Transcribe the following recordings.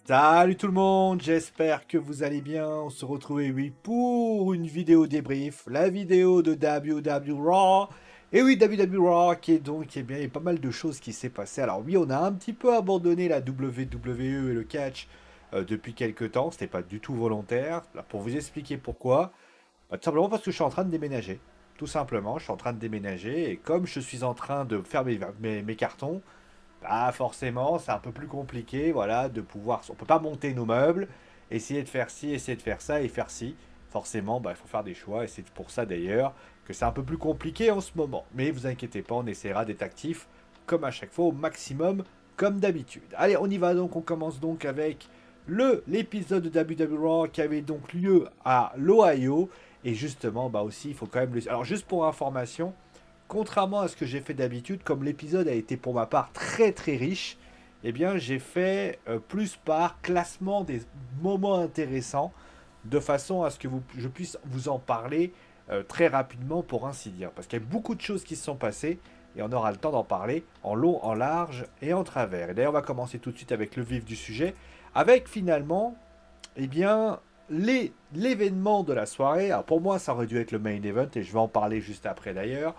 Salut tout le monde, j'espère que vous allez bien. On se retrouve oui pour une vidéo débrief, la vidéo de WWE Raw. Et oui, WWE Raw qui est donc, eh bien, il y a pas mal de choses qui s'est passé. Alors oui, on a un petit peu abandonné la WWE et le catch depuis quelques temps. C'était pas du tout volontaire. Là, pour vous expliquer pourquoi, tout simplement parce que je suis en train de déménager. Tout simplement, je suis en train de déménager et comme je suis en train de faire mes cartons. Ah, forcément, c'est un peu plus compliqué, voilà, de pouvoir. On peut pas monter nos meubles, essayer de faire ci, essayer de faire ça et faire ci. Forcément, bah, il faut faire des choix et c'est pour ça d'ailleurs que c'est un peu plus compliqué en ce moment. Mais vous inquiétez pas, on essaiera d'être actif comme à chaque fois au maximum, comme d'habitude. Allez, on y va donc. On commence donc avec l'épisode de WWE Raw qui avait donc lieu à l'Ohio. Et justement, bah aussi, il faut quand même le. Alors, juste pour information. Contrairement à ce que j'ai fait d'habitude, comme l'épisode a été pour ma part très très riche, eh bien j'ai fait plus par classement des moments intéressants, de façon à ce que je puisse vous en parler très rapidement pour ainsi dire. Parce qu'il y a beaucoup de choses qui se sont passées et on aura le temps d'en parler en long, en large et en travers. Et d'ailleurs on va commencer tout de suite avec le vif du sujet, avec finalement, eh bien, l'événement de la soirée. Alors pour moi ça aurait dû être le main event et je vais en parler juste après d'ailleurs.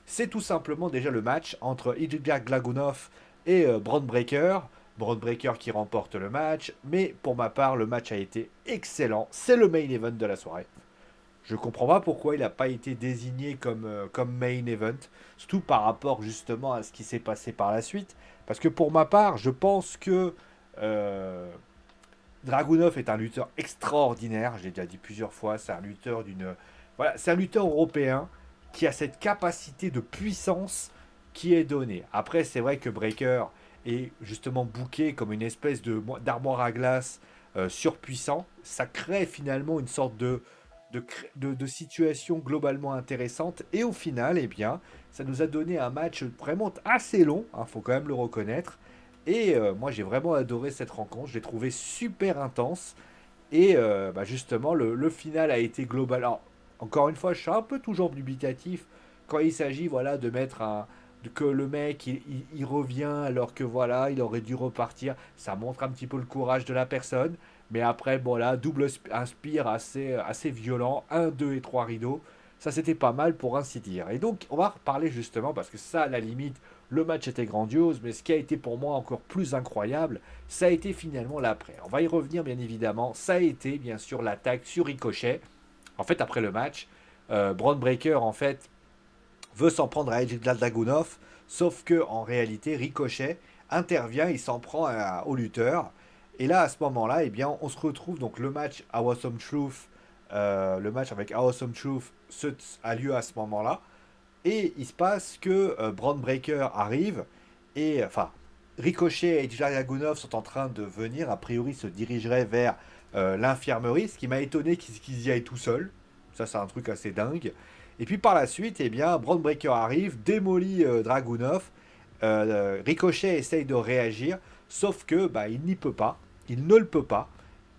C'est tout simplement déjà le match entre Ilja Glagunov et Bron Breakker. Bron Breakker qui remporte le match, mais pour ma part, le match a été excellent. C'est le main event de la soirée. Je comprends pas pourquoi il n'a pas été désigné comme main event, surtout par rapport justement à ce qui s'est passé par la suite. Parce que pour ma part, je pense que euh, Dragunov est un lutteur extraordinaire. Je l'ai déjà dit plusieurs fois. C'est un lutteur d'une. Voilà, c'est un lutteur européen qui a cette capacité de puissance qui est donnée. Après, c'est vrai que Breaker est justement booké comme une espèce d'armoire à glace surpuissant. Ça crée finalement une sorte de situation globalement intéressante. Et au final, eh bien, ça nous a donné un match vraiment assez long, il faut quand même le reconnaître. Et moi, j'ai vraiment adoré cette rencontre. Je l'ai trouvé super intense. Et bah, justement, le final a été global. Alors, encore une fois, je suis un peu toujours dubitatif quand il s'agit voilà, de mettre que le mec il revient alors que voilà, il aurait dû repartir. Ça montre un petit peu le courage de la personne. Mais après, bon là, un spire assez violent. Un 2 et 3 rideaux. Ça, c'était pas mal pour ainsi dire. Et donc, on va reparler justement parce que ça, à la limite, le match était grandiose. Mais ce qui a été pour moi encore plus incroyable, ça a été finalement l'après. On va y revenir bien évidemment. Ça a été bien sûr l'attaque sur Ricochet. En fait, après le match, Braun Breaker en fait veut s'en prendre à Edge Dragunov, sauf que en réalité Ricochet intervient, il s'en prend au lutteur. Et là, à ce moment-là, eh bien, on se retrouve donc le match à Awesome Truth, le match avec Awesome Truth a lieu à ce moment-là. Et il se passe que Braun Breaker arrive et enfin Ricochet et Dragunov sont en train de venir. A priori, se dirigeraient vers l'infirmerie, ce qui m'a étonné qu'ils y aillent tout seuls. Ça, c'est un truc assez dingue. Et puis par la suite, eh bien, Braun Breaker arrive, démolit Dragunov. Ricochet essaye de réagir, sauf que bah, il n'y peut pas. Il ne le peut pas.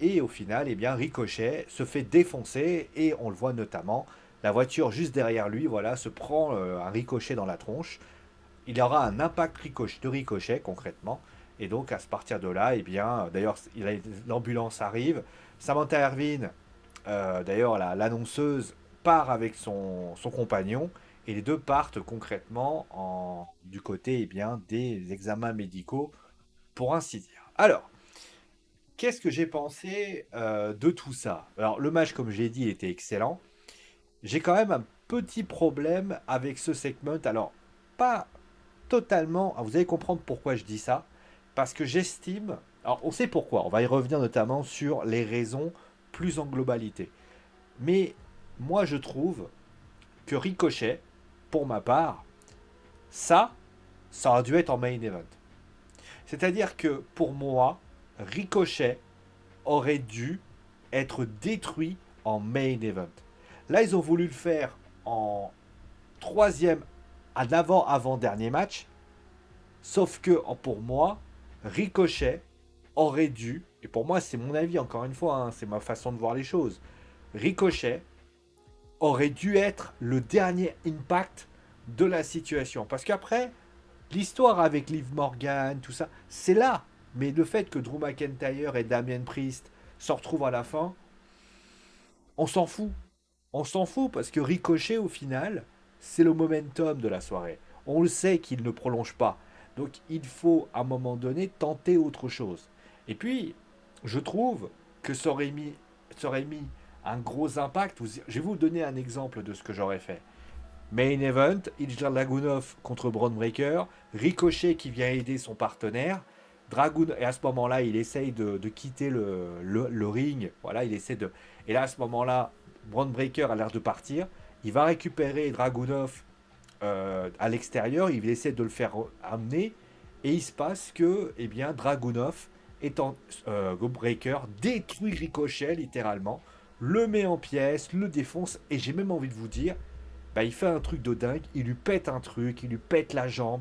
Et au final, eh bien, Ricochet se fait défoncer et on le voit notamment la voiture juste derrière lui, voilà, se prend un ricochet dans la tronche. Il y aura un impact de ricochet concrètement. Et donc à partir de là, eh bien, d'ailleurs, l'ambulance arrive. Samantha Erwin, d'ailleurs, l'annonceuse, part avec son compagnon. Et les deux partent concrètement du côté eh bien, des examens médicaux, pour ainsi dire. Alors, qu'est-ce que j'ai pensé de tout ça? Alors, le match, comme j'ai dit, était excellent. J'ai quand même un petit problème avec ce segment. Alors, pas totalement. Vous allez comprendre pourquoi je dis ça. Parce que j'estime. Alors, on sait pourquoi. On va y revenir notamment sur les raisons plus en globalité. Mais moi, je trouve que Ricochet, pour ma part, ça, ça aurait dû être en main event. C'est-à-dire que pour moi, Ricochet aurait dû être détruit en main event. Là, ils ont voulu le faire en troisième, à l'avant-avant-dernier match. Sauf que, pour moi, Ricochet aurait dû, et pour moi c'est mon avis encore une fois, c'est ma façon de voir les choses, Ricochet aurait dû être le dernier impact de la situation. Parce qu'après, l'histoire avec Liv Morgan, tout ça, c'est là. Mais le fait que Drew McIntyre et Damien Priest se retrouvent à la fin, on s'en fout. On s'en fout parce que Ricochet, au final, c'est le momentum de la soirée. On le sait qu'il ne prolonge pas. Donc il faut, à un moment donné, tenter autre chose. Et puis, je trouve que ça aurait mis un gros impact. Je vais vous donner un exemple de ce que j'aurais fait. Main event, Ilja Dragunov contre Braun Breaker, Ricochet qui vient aider son partenaire. Et à ce moment-là, il essaye de quitter le ring. Voilà, il essaie de. Et là, à ce moment-là, Braun Breaker a l'air de partir. Il va récupérer Dragunov à l'extérieur. Il essaie de le faire amener. Et il se passe que, eh bien, Dragunov, étant Breaker, détruit Ricochet littéralement, le met en pièces, le défonce. Et j'ai même envie de vous dire, bah, il fait un truc de dingue, il lui pète un truc, il lui pète la jambe.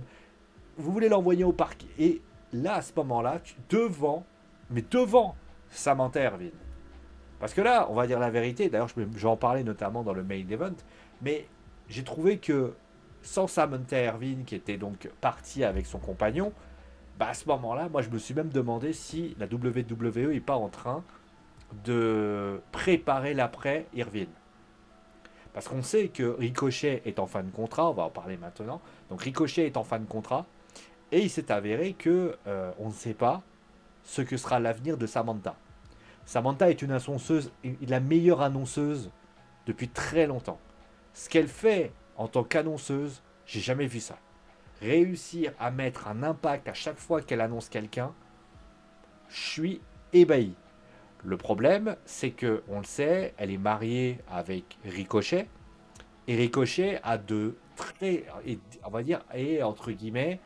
Vous voulez l'envoyer au parc. Et là, à ce moment-là, devant Samantha Irvine. Parce que là, on va dire la vérité, d'ailleurs, je vais en parler notamment dans le main event, mais j'ai trouvé que sans Samantha Irvine, qui était donc partie avec son compagnon, bah à ce moment-là, moi, je me suis même demandé si la WWE n'est pas en train de préparer l'après Irvine. Parce qu'on sait que Ricochet est en fin de contrat, on va en parler maintenant. Donc Ricochet est en fin de contrat, et il s'est avéré que on ne sait pas ce que sera l'avenir de Samantha. Samantha est une annonceuse, la meilleure annonceuse depuis très longtemps. Ce qu'elle fait en tant qu'annonceuse, j'ai jamais vu ça. Réussir à mettre un impact à chaque fois qu'elle annonce quelqu'un, je suis ébahi. Le problème, c'est que, on le sait, elle est mariée avec Ricochet, et Ricochet a de très, on va dire, est entre guillemets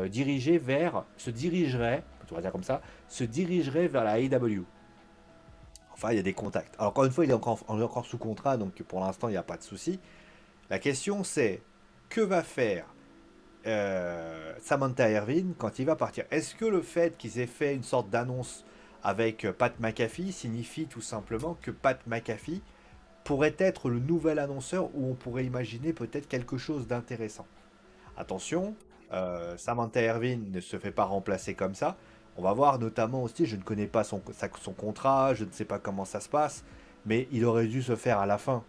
dirigé vers, se dirigerait, on va dire comme ça, se dirigerait vers la AEW. Enfin, il y a des contacts. Alors, encore une fois, on est encore sous contrat, donc pour l'instant, il n'y a pas de souci. La question, c'est que va faire Samantha Irvine quand il va partir? Est-ce que le fait qu'ils aient fait une sorte d'annonce avec Pat McAfee signifie tout simplement que Pat McAfee pourrait être le nouvel annonceur où on pourrait imaginer peut-être quelque chose d'intéressant? Attention, Samantha Irvine ne se fait pas remplacer comme ça. On va voir notamment aussi, je ne connais pas son contrat, je ne sais pas comment ça se passe, mais il aurait dû se faire à la fin.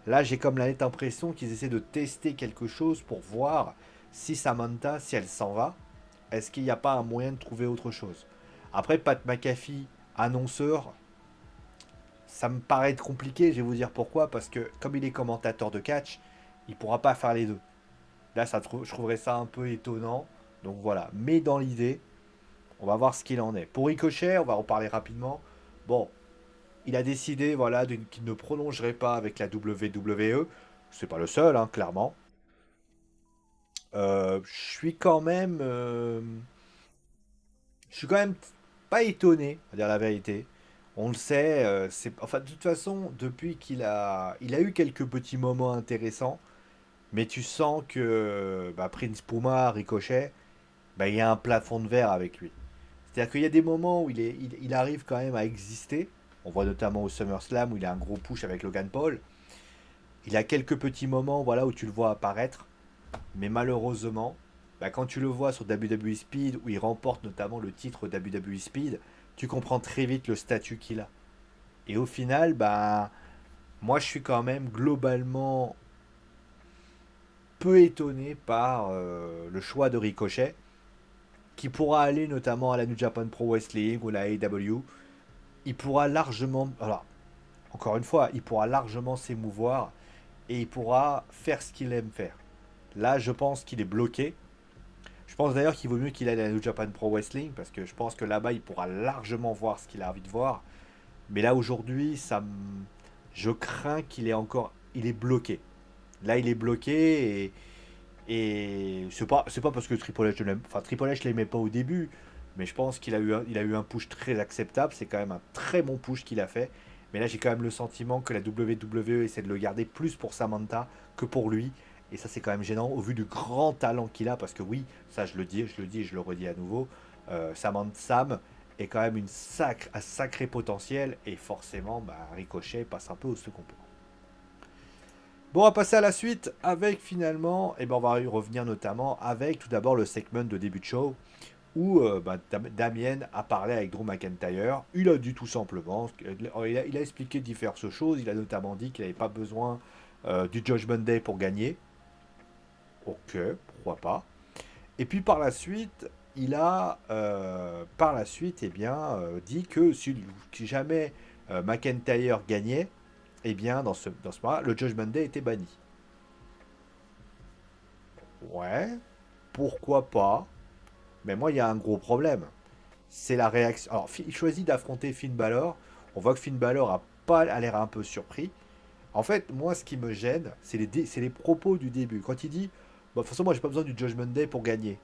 Là, j'ai comme la nette impression qu'ils essaient de tester quelque chose pour voir si Samantha, si elle s'en va, est-ce qu'il n'y a pas un moyen de trouver autre chose. Après, Pat McAfee, annonceur, ça me paraît être compliqué, je vais vous dire pourquoi, parce que comme il est commentateur de catch, il ne pourra pas faire les deux. Là, je trouverais ça un peu étonnant. Donc voilà. Mais dans l'idée, on va voir ce qu'il en est. Pour Ricochet, on va en parler rapidement. Bon, il a décidé voilà, qu'il ne prolongerait pas avec la WWE. C'est pas le seul, hein, clairement. Je suis quand même pas étonné, à dire la vérité. On le sait, enfin de toute façon, depuis il a eu quelques petits moments intéressants, mais tu sens que bah, Prince Puma, Ricochet, bah, il y a un plafond de verre avec lui. C'est-à-dire qu'il y a des moments où il arrive quand même à exister. On voit notamment au SummerSlam où il a un gros push avec Logan Paul. Il a quelques petits moments voilà, où tu le vois apparaître. Mais malheureusement, bah, quand tu le vois sur WWE Speed, où il remporte notamment le titre WWE Speed, tu comprends très vite le statut qu'il a. Et au final, bah, moi je suis quand même globalement peu étonné par le choix de Ricochet, qui pourra aller notamment à la New Japan Pro Wrestling ou la AEW. Il pourra largement, alors encore une fois, il pourra largement s'émouvoir et il pourra faire ce qu'il aime faire. Là, je pense qu'il est bloqué. Je pense d'ailleurs qu'il vaut mieux qu'il aille à la New Japan Pro Wrestling parce que je pense que là-bas, il pourra largement voir ce qu'il a envie de voir. Mais là, aujourd'hui, je crains qu'il est encore. Il est bloqué. Là, il est bloqué et c'est pas parce que Triple H l'aime. Enfin, Triple H l'aimait pas au début, mais je pense il a eu un push très acceptable. C'est quand même un très bon push qu'il a fait. Mais là, j'ai quand même le sentiment que la WWE essaie de le garder plus pour Samantha que pour lui. Et ça, c'est quand même gênant au vu du grand talent qu'il a. Parce que oui, ça, je le dis et je le redis à nouveau. Sam est quand même un sacré potentiel. Et forcément, bah, Ricochet passe un peu au second plan. Bon, on va passer à la suite avec finalement, et ben on va y revenir notamment avec tout d'abord le segment de début de show où Damien a parlé avec Drew McIntyre. Il a dit tout simplement, il a expliqué diverses choses. Il a notamment dit qu'il n'avait pas besoin du Judgment Day pour gagner. Ok, pourquoi pas. Et puis par la suite, il a eh bien, dit que si jamais McIntyre gagnait, eh bien, dans ce moment-là, le Judgment Day était banni. Ouais, pourquoi pas. Mais moi, il y a un gros problème. C'est la réaction. Alors, il choisit d'affronter Finn Balor. On voit que Finn Balor a l'air un peu surpris. En fait, moi, ce qui me gêne, c'est les propos du début. Quand il dit, bah, de toute façon, moi, j'ai pas besoin du Judgment Day pour gagner.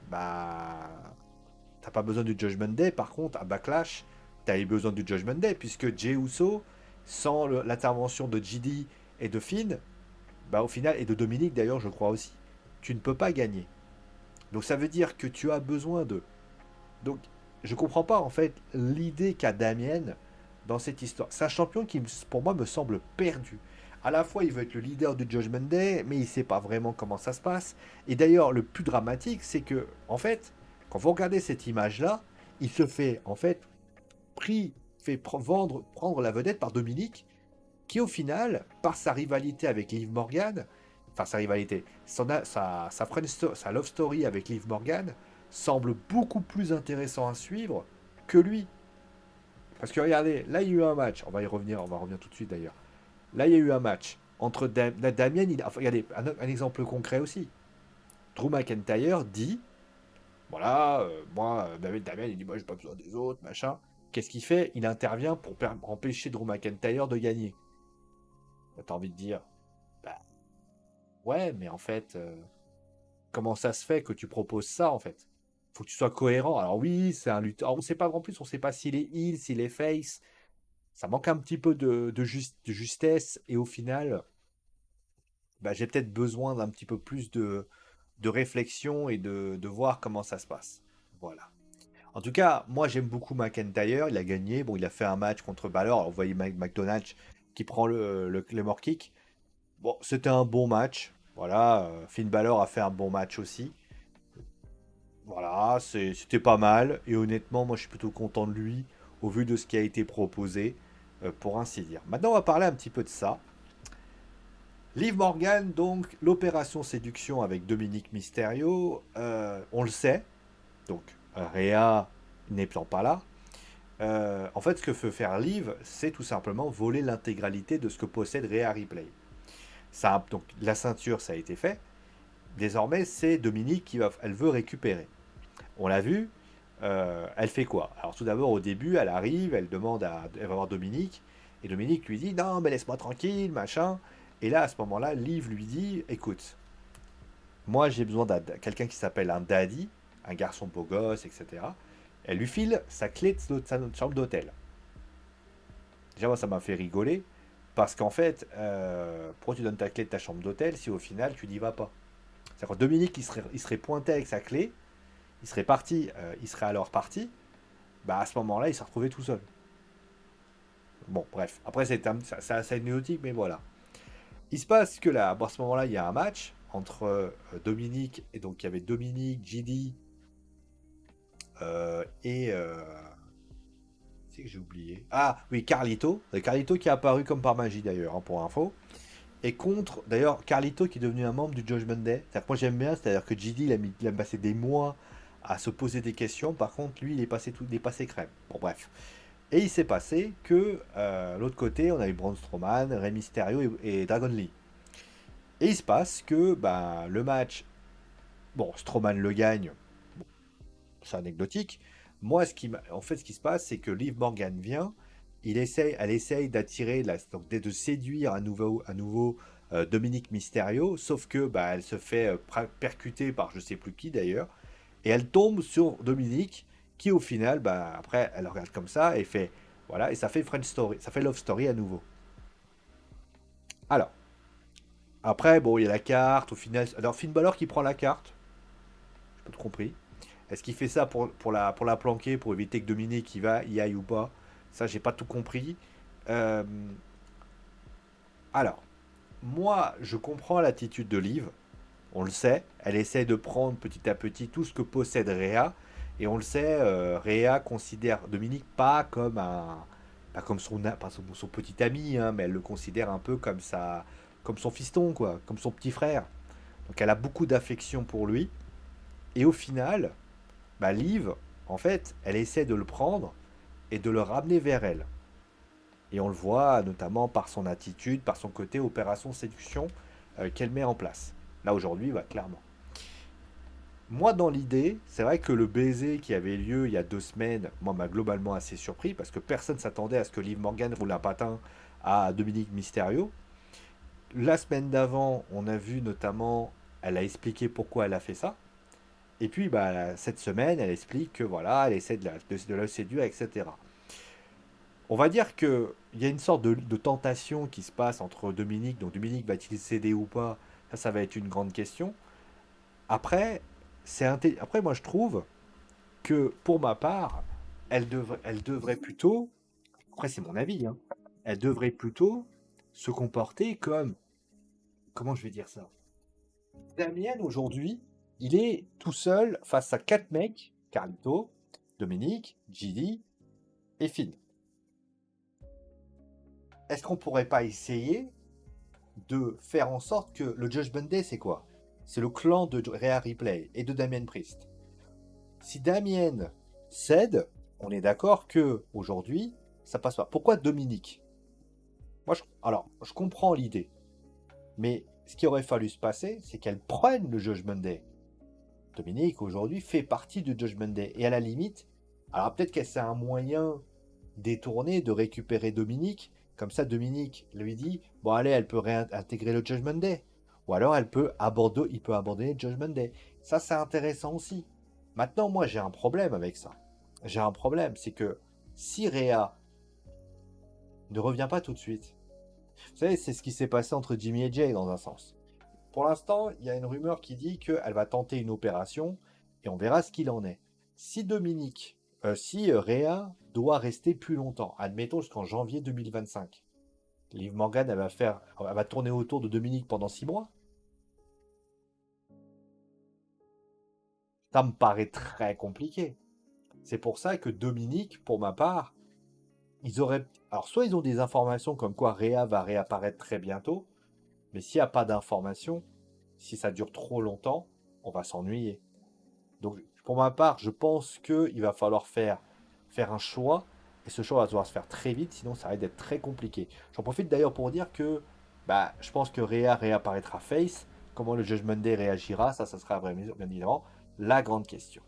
Bah, t'as pas besoin du Judgment Day. Par contre, à Backlash, t'as eu besoin du Judgment Day, puisque Jey Uso, sans l'intervention de JD et de Finn, bah, au final, et de Dominique d'ailleurs, je crois aussi, tu ne peux pas gagner. Donc ça veut dire que tu as besoin d'eux. Donc, je comprends pas en fait l'idée qu'a Damien dans cette histoire. C'est un champion qui, pour moi, me semble perdu. À la fois, il veut être le leader du Judgment Day, mais il sait pas vraiment comment ça se passe. Et d'ailleurs, le plus dramatique, c'est que, en fait, quand vous regardez cette image-là, il se fait, en fait, prendre la vedette par Dominique, qui au final, par sa rivalité avec Liv Morgan, enfin sa rivalité, sa love story avec Liv Morgan, semble beaucoup plus intéressant à suivre que lui. Parce que regardez, là il y a eu un match, on va revenir tout de suite d'ailleurs. Là il y a eu un match entre Damien, regardez, un exemple concret aussi. Drew McIntyre dit, voilà, moi, Damien il dit, moi j'ai pas besoin des autres, machin. Qu'est-ce qu'il fait? Il intervient pour empêcher Drew McIntyre de gagner. T'as envie de dire, bah ouais, mais en fait, comment ça se fait que tu proposes ça en fait? Faut que tu sois cohérent. Alors oui, c'est un lutteur. On sait pas en plus, on sait pas s'il est heel, s'il est face. Ça manque un petit peu de justesse et au final, bah, j'ai peut-être besoin d'un petit peu plus de réflexion et de voir comment ça se passe. Voilà. En tout cas, moi j'aime beaucoup McIntyre. Il a gagné. Bon, il a fait un match contre Balor. Alors, vous voyez Mike McDonald qui prend le mort kick. Bon, c'était un bon match. Voilà. Finn Balor a fait un bon match aussi. Voilà, c'était pas mal. Et honnêtement, moi je suis plutôt content de lui au vu de ce qui a été proposé, pour ainsi dire. Maintenant, on va parler un petit peu de ça. Liv Morgan, donc l'opération séduction avec Dominique Mysterio, on le sait. Donc Rhea n'étant pas là. En fait, ce que veut faire Liv, c'est tout simplement voler l'intégralité de ce que possède Rhea Ripley. Ça, donc la ceinture, ça a été fait. Désormais, c'est Dominique elle veut récupérer. On l'a vu, elle fait quoi? Alors tout d'abord, au début, elle arrive, elle va voir Dominique, et Dominique lui dit, non, mais laisse-moi tranquille, machin. Et là, à ce moment-là, Liv lui dit, écoute, moi j'ai besoin de quelqu'un qui s'appelle un daddy, un garçon beau gosse, etc. Elle lui file sa clé de sa chambre d'hôtel. Déjà, moi, ça m'a fait rigoler, parce qu'en fait, pourquoi tu donnes ta clé de ta chambre d'hôtel si au final tu n'y vas pas? C'est-à-dire que Dominique, il serait pointé avec sa clé, il serait parti, il serait alors parti, bah à ce moment-là, il s'est retrouvé tout seul. Bon, bref. Après, c'est assez anecdotique, mais voilà. Il se passe que là, bon, à ce moment-là, il y a un match entre Dominique, et donc il y avait Dominique, JD, et. C'est que j'ai oublié. Ah, oui, Carlito. C'est Carlito qui est apparu comme par magie d'ailleurs, hein, pour info. Et contre, d'ailleurs, Carlito qui est devenu un membre du Judgment Day. C'est-à-dire que moi j'aime bien, c'est-à-dire que JD il a passé des mois à se poser des questions. Par contre, lui, il est passé crème. Bon, bref. Et il s'est passé que l'autre côté, on a eu Braun Strowman, Rey Mysterio et Dragon Lee. Et il se passe que bah, le match, bon, Strowman le gagne, bon, c'est anecdotique. Moi, en fait, ce qui se passe, c'est que Liv Morgan vient, elle essaye d'attirer, donc de séduire à nouveau Dominique Mysterio, sauf que bah, elle se fait percuter par je sais plus qui d'ailleurs, et elle tombe sur Dominique, qui au final, bah, après, elle regarde comme ça et fait, voilà, et ça fait French Story, ça fait Love Story à nouveau. Alors, après, bon, il y a la carte, au final, alors Finn Balor qui prend la carte, j'ai pas tout compris. Est-ce qu'il fait ça pour la planquer, pour éviter que Dominique y aille ou pas? Ça, j'ai pas tout compris. Euh, alors, moi, je comprends l'attitude de Liv. On le sait, elle essaie de prendre petit à petit tout ce que possède Réa. Et on le sait, Réa considère Dominique pas comme son petit ami, hein, mais elle le considère un peu comme son fiston, quoi, comme son petit frère. Donc elle a beaucoup d'affection pour lui. Et au final, bah, Liv, en fait, elle essaie de le prendre et de le ramener vers elle. Et on le voit notamment par son attitude, par son côté opération séduction qu'elle met en place. Là aujourd'hui, bah, clairement. Moi, dans l'idée, c'est vrai que le baiser qui avait lieu il y a 2 semaines, moi, m'a globalement assez surpris parce que personne s'attendait à ce que Liv Morgan roule un patin à Dominique Mysterio. La semaine d'avant, on a vu notamment, elle a expliqué pourquoi elle a fait ça. Et puis, bah, cette semaine, elle explique que voilà, elle essaie de la séduire, etc. On va dire qu'il y a une sorte de tentation qui se passe entre Dominique. Donc, Dominique va-t-il céder ou pas? Ça va être une grande question. Après, après, moi, je trouve que pour ma part, elle devrait plutôt, après c'est mon avis, hein, elle devrait plutôt se comporter comme, comment je vais dire ça? Damien aujourd'hui, il est tout seul face à 4 mecs, Carlito, Dominique, Gilly et Finn. Est-ce qu'on pourrait pas essayer de faire en sorte que le Judgment Day, c'est quoi? C'est le clan de Rhea Ripley et de Damien Priest. Si Damien cède, on est d'accord que aujourd'hui, ça passe pas. Pourquoi Dominique? Alors, je comprends l'idée, mais ce qui aurait fallu se passer, c'est qu'elle prenne le Judgment Day. Dominique, aujourd'hui, fait partie du Judgment Day. Et à la limite, alors peut-être qu'elle c'est un moyen détourné de récupérer Dominique. Comme ça, Dominique lui dit, bon allez, elle peut réintégrer le Judgment Day. Ou alors il peut abandonner le Judgment Day. Ça, c'est intéressant aussi. Maintenant, moi, j'ai un problème avec ça. J'ai un problème, c'est que si Rhea ne revient pas tout de suite, vous savez, c'est ce qui s'est passé entre Jimmy et Jay dans un sens. Pour l'instant, il y a une rumeur qui dit qu'elle va tenter une opération et on verra ce qu'il en est. Si Rhea doit rester plus longtemps, admettons jusqu'en janvier 2025, Liv Morgan, elle va tourner autour de Dominique pendant 6 mois. Ça me paraît très compliqué. C'est pour ça que Dominique, pour ma part, ils auraient. Alors, soit ils ont des informations comme quoi Rhea va réapparaître très bientôt, mais s'il n'y a pas d'informations, si ça dure trop longtemps, on va s'ennuyer. Donc, pour ma part, je pense qu'il va falloir faire un choix, et ce choix va devoir se faire très vite, sinon ça risque d'être très compliqué. J'en profite d'ailleurs pour dire que bah, je pense que Rhea réapparaîtra face. Comment le Judgment Day réagira, ça sera bien évidemment la grande question.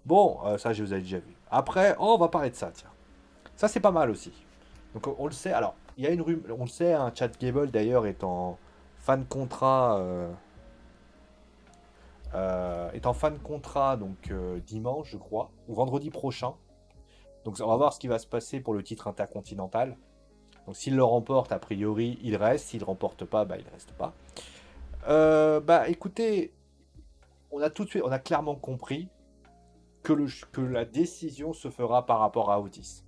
Bon, ça je vous ai déjà vu. Après, oh, on va parler de ça, tiens. Ça c'est pas mal aussi. Donc on le sait, alors, il y a une rumeur, on le sait, un Chad Gable d'ailleurs est en fan contrat est en fan contrat donc dimanche, je crois, ou vendredi prochain. Donc on va voir ce qui va se passer pour le titre intercontinental. Donc s'il le remporte, a priori, il reste. S'il ne remporte pas, bah il reste pas. Bah écoutez, on a clairement compris que la décision se fera par rapport à Otis.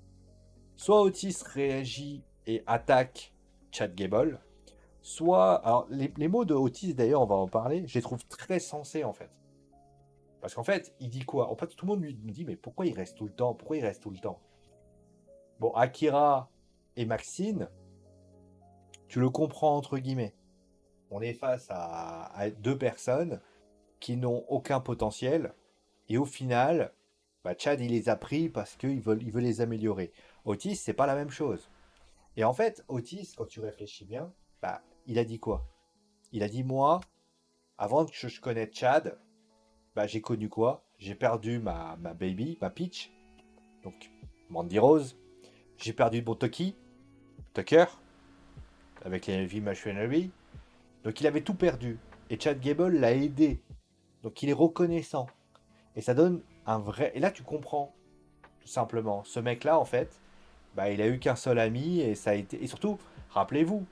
Soit Otis réagit et attaque Chad Gable, soit... Alors les mots de Otis d'ailleurs, on va en parler, je les trouve très sensés en fait. Parce qu'en fait, il dit quoi? En fait, tout le monde nous dit, mais pourquoi il reste tout le temps? Pourquoi il reste tout le temps? Bon, Akira et Maxine, tu le comprends entre guillemets. On est face à 2 personnes qui n'ont aucun potentiel. Et au final, bah, Chad, il les a pris parce il veut les améliorer. Otis, c'est pas la même chose. Et en fait, Otis, quand tu réfléchis bien, bah, il a dit quoi? Il a dit, moi, avant que je connaisse Chad, bah, j'ai connu quoi? J'ai perdu ma baby, ma Peach, donc Mandy Rose. J'ai perdu mon Tucker, avec les V Machinery. Donc il avait tout perdu. Et Chad Gable l'a aidé. Donc il est reconnaissant. Et ça donne un vrai... Et là tu comprends, tout simplement. Ce mec-là, en fait, bah, il a eu qu'un seul ami et ça a été... Et surtout, rappelez-vous,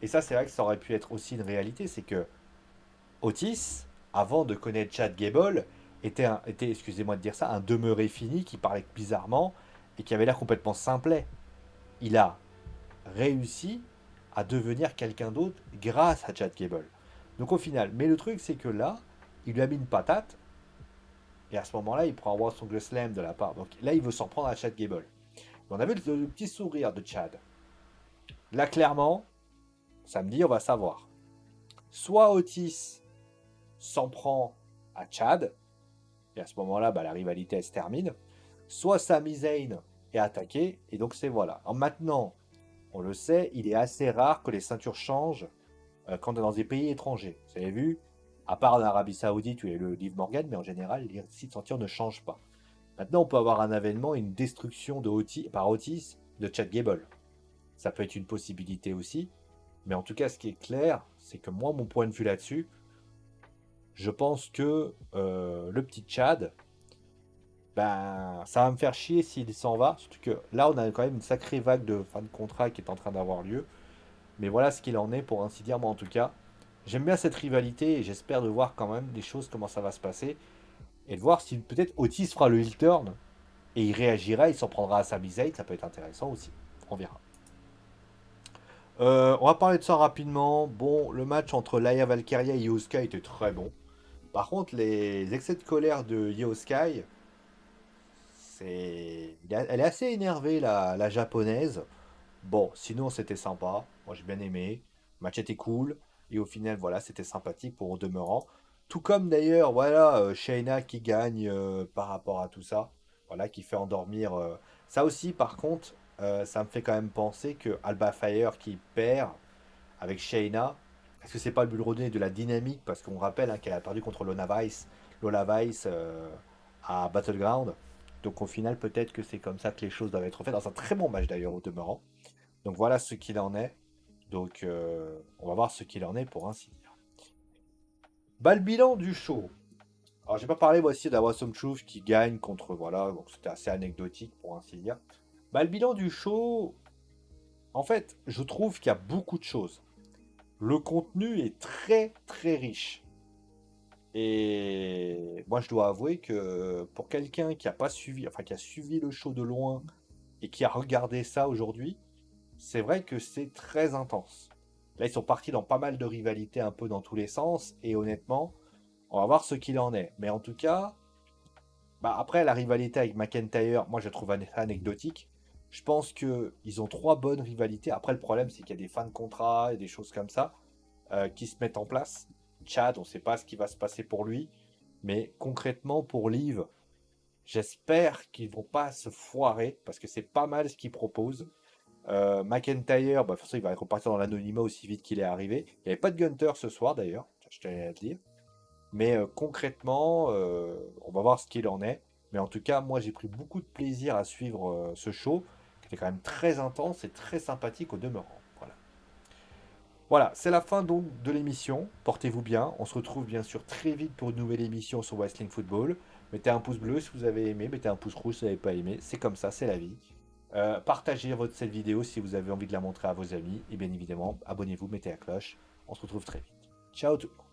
et ça c'est vrai que ça aurait pu être aussi une réalité, c'est que Otis, avant de connaître Chad Gable, était, excusez-moi de dire ça, un demeuré fini qui parlait bizarrement et qui avait l'air complètement simplet. Il a réussi à devenir quelqu'un d'autre grâce à Chad Gable. Donc au final, mais le truc c'est que là, il lui a mis une patate, et à ce moment-là, il prend un World Song Slam de la part. Donc là, il veut s'en prendre à Chad Gable. On avait le petit sourire de Chad. Là, clairement, samedi, on va savoir. Soit Otis s'en prend à Chad, et à ce moment-là, bah, la rivalité elle se termine. Soit Sami Zayn est attaqué, et donc c'est voilà. Alors maintenant, on le sait, il est assez rare que les ceintures changent quand on est dans des pays étrangers. Vous avez vu, à part en Arabie Saoudite où il y a le Liv Morgan, mais en général, les ceintures ne changent pas. Maintenant, on peut avoir un avènement, une destruction de Otis, par Otis de Chad Gable. Ça peut être une possibilité aussi. Mais en tout cas, ce qui est clair, c'est que moi, mon point de vue là-dessus, je pense que le petit Chad, ben, ça va me faire chier s'il s'en va. Surtout que là, on a quand même une sacrée vague de fin de contrat qui est en train d'avoir lieu. Mais voilà ce qu'il en est, pour ainsi dire, moi en tout cas. J'aime bien cette rivalité et j'espère de voir quand même des choses, comment ça va se passer. Et de voir si peut-être Otis fera le heel turn et il réagira, il s'en prendra à Sami Zayn, ça peut être intéressant aussi. On verra. On va parler de ça rapidement. Bon, le match entre Laia Valkyria et Io Sky était très bon. Par contre, les excès de colère de Io Sky, elle est assez énervée, la japonaise. Bon, sinon c'était sympa. Moi j'ai bien aimé. Le match était cool. Et au final, voilà, c'était sympathique pour au demeurant. Tout comme d'ailleurs, voilà, Shayna qui gagne par rapport à tout ça. Voilà, qui fait endormir. Ça aussi, par contre, ça me fait quand même penser que Alba Fire qui perd avec Shayna, est-ce que c'est pas le but de redonner de la dynamique? Parce qu'on rappelle qu'elle a perdu contre Lola Vice à Battleground. Donc au final, peut-être que c'est comme ça que les choses doivent être faites. Dans un très bon match d'ailleurs au demeurant. Donc voilà ce qu'il en est. Donc on va voir ce qu'il en est pour ainsi dire. Bah, le bilan du show. Alors j'ai pas parlé voici d'Awesome Truth qui gagne contre voilà, donc c'était assez anecdotique pour ainsi dire. Bah, le bilan du show, en fait, je trouve qu'il y a beaucoup de choses. Le contenu est très très riche. Et moi je dois avouer que pour quelqu'un qui a pas suivi, enfin qui a suivi le show de loin et qui a regardé ça aujourd'hui, c'est vrai que c'est très intense. Là, ils sont partis dans pas mal de rivalités un peu dans tous les sens, et honnêtement, on va voir ce qu'il en est. Mais en tout cas, bah après la rivalité avec McIntyre, moi je la trouve anecdotique. Je pense que ils ont trois bonnes rivalités. Après, le problème, c'est qu'il y a des fins de contrat et des choses comme ça qui se mettent en place. Chad, on ne sait pas ce qui va se passer pour lui, mais concrètement pour Liv, j'espère qu'ils vont pas se foirer parce que c'est pas mal ce qu'ils proposent. McIntyre, bah, de toute façon, il va repartir dans l'anonymat aussi vite qu'il est arrivé. Il n'y avait pas de Gunter ce soir d'ailleurs, je tenais à le dire. Mais concrètement, on va voir ce qu'il en est. Mais en tout cas, moi j'ai pris beaucoup de plaisir à suivre ce show, qui était quand même très intense et très sympathique au demeurant. Voilà, voilà, c'est la fin donc de l'émission. Portez-vous bien. On se retrouve bien sûr très vite pour une nouvelle émission sur Wrestling Football. Mettez un pouce bleu si vous avez aimé, mettez un pouce rouge si vous n'avez pas aimé. C'est comme ça, c'est la vie. Partagez cette vidéo si vous avez envie de la montrer à vos amis. Et bien évidemment, abonnez-vous, mettez la cloche. On se retrouve très vite. Ciao tout le monde.